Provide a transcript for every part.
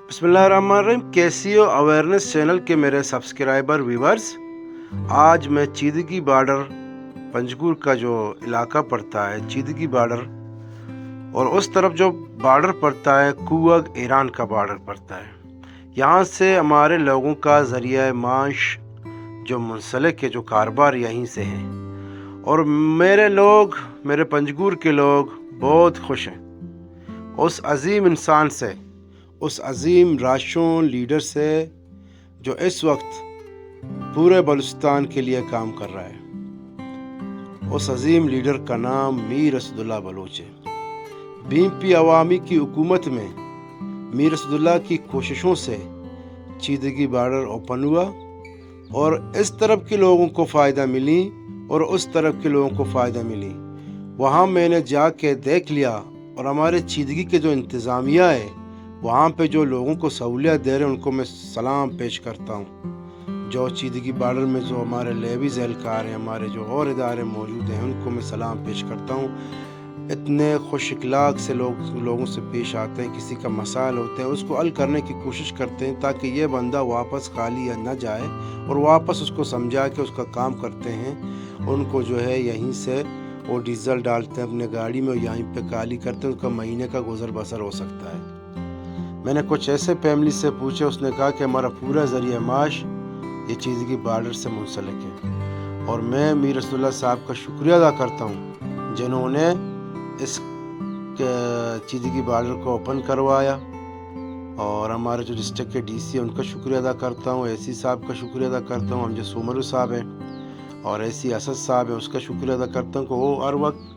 बिस्मिल्लाहिर्रहमानिर्रहीम। कैसी हो अवेयरनेस चैनल के मेरे सब्सक्राइबर व्यूवर्स। आज मैं चीदगी बॉर्डर पंजगुर का जो इलाका पड़ता है चीदगी बॉर्डर, और उस तरफ जो बॉर्डर पड़ता है कुवग ईरान का बॉर्डर पड़ता है। यहाँ से हमारे लोगों का ज़रिया माश जो मुंसलिक है, जो कारोबार यहीं से है। और मेरे पंजगुर के लोग बहुत खुश हैं उस अजीम इंसान से, उस अजीम राशों लीडर से जो इस वक्त पूरे बलूचिस्तान के लिए काम कर रहा है। उस अजीम लीडर का नाम मीर असदुल्ला बलोच है। बीएमपी अवामी की हुकूमत में मीर असदुल्ला की कोशिशों से चीदगी बॉर्डर ओपन हुआ और इस तरफ के लोगों को फ़ायदा मिली और उस तरफ के लोगों को फ़ायदा मिली। वहाँ मैंने जाके देख लिया और हमारे चीदगी के जो इंतज़ामिया है वहाँ पे जो लोगों को सहूलियत दे रहे हैं उनको मैं सलाम पेश करता हूँ। जो चीदगी बॉर्डर में जो हमारे लेवीज़ एहलकार हैं, हमारे जो और इदारे मौजूद हैं, उनको मैं सलाम पेश करता हूँ। इतने खुश इखलाक से लोगों से पेश आते हैं। किसी का मसाइल होते हैं उसको हल करने की कोशिश करते हैं ताकि ये बंदा वापस खाली न जाए, और वापस उसको समझा के उसका काम करते हैं। उनको जो है यहीं से वो डीज़ल डालते हैं अपने गाड़ी में और यहीं पे खाली करते हैं, उसका महीने का गुजर बसर हो सकता है। मैंने कुछ ऐसे फैमिली से पूछे, उसने कहा कि हमारा पूरा ज़रिया माश ये चीदगी बॉर्डर से मुंसलिक है। और मैं मीर असदुल्ला साहब का शुक्रिया अदा करता हूँ जिन्होंने इस चीदगी बॉर्डर को ओपन करवाया। और हमारे जो डिस्ट्रिक्ट के डीसी हैं उनका शुक्रिया अदा करता हूँ, एसी साहब का शुक्रिया अदा करता हूँ, हम जो सुमरू साहब हैं और एसी असद साहब है उसका शुक्रिया अदा करता हूँ कि वो हर वक्त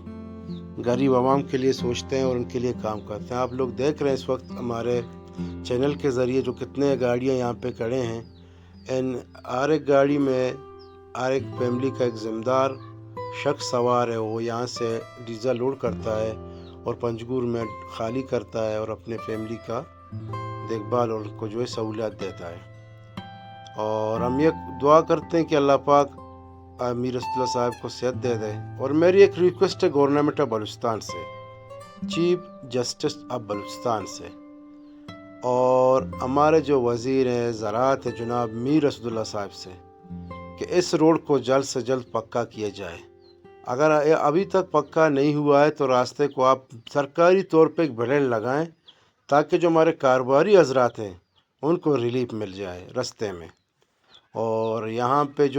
गरीब आवाम के लिए सोचते हैं और उनके लिए काम करते हैं। आप लोग देख रहे हैं इस वक्त हमारे चैनल के ज़रिए जो कितने गाड़ियाँ यहाँ पे खड़े हैं। इन हर एक गाड़ी में हर एक फैमिली का एक ज़िम्मेदार शख्स सवार है। वो यहाँ से डीज़ल लोड करता है और पंजगुर में खाली करता है और अपने फैमिली का देखभाल और उनको जो है सहूलियत देता है। और हम ये दुआ करते हैं कि अल्लाह पाक मीर असदुल्ला साहब को सेहत दे दे। और मेरी एक रिक्वेस्ट है गवर्नमेंट ऑफ बलूचिस्तान से, चीफ जस्टिस ऑफ बलूचिस्तान से, और हमारे जो वज़ीर हैं ज़राअत है जनाब मीर असदुल्ला साहब से, कि इस रोड को जल्द से जल्द पक्का किया जाए। अगर अभी तक पक्का नहीं हुआ है तो रास्ते को आप सरकारी तौर पे एक ब्लेड लगाएं ताकि जो हमारे कारोबारी हजरात हैं उनको रिलीफ मिल जाए रास्ते में। और यहाँ पे जो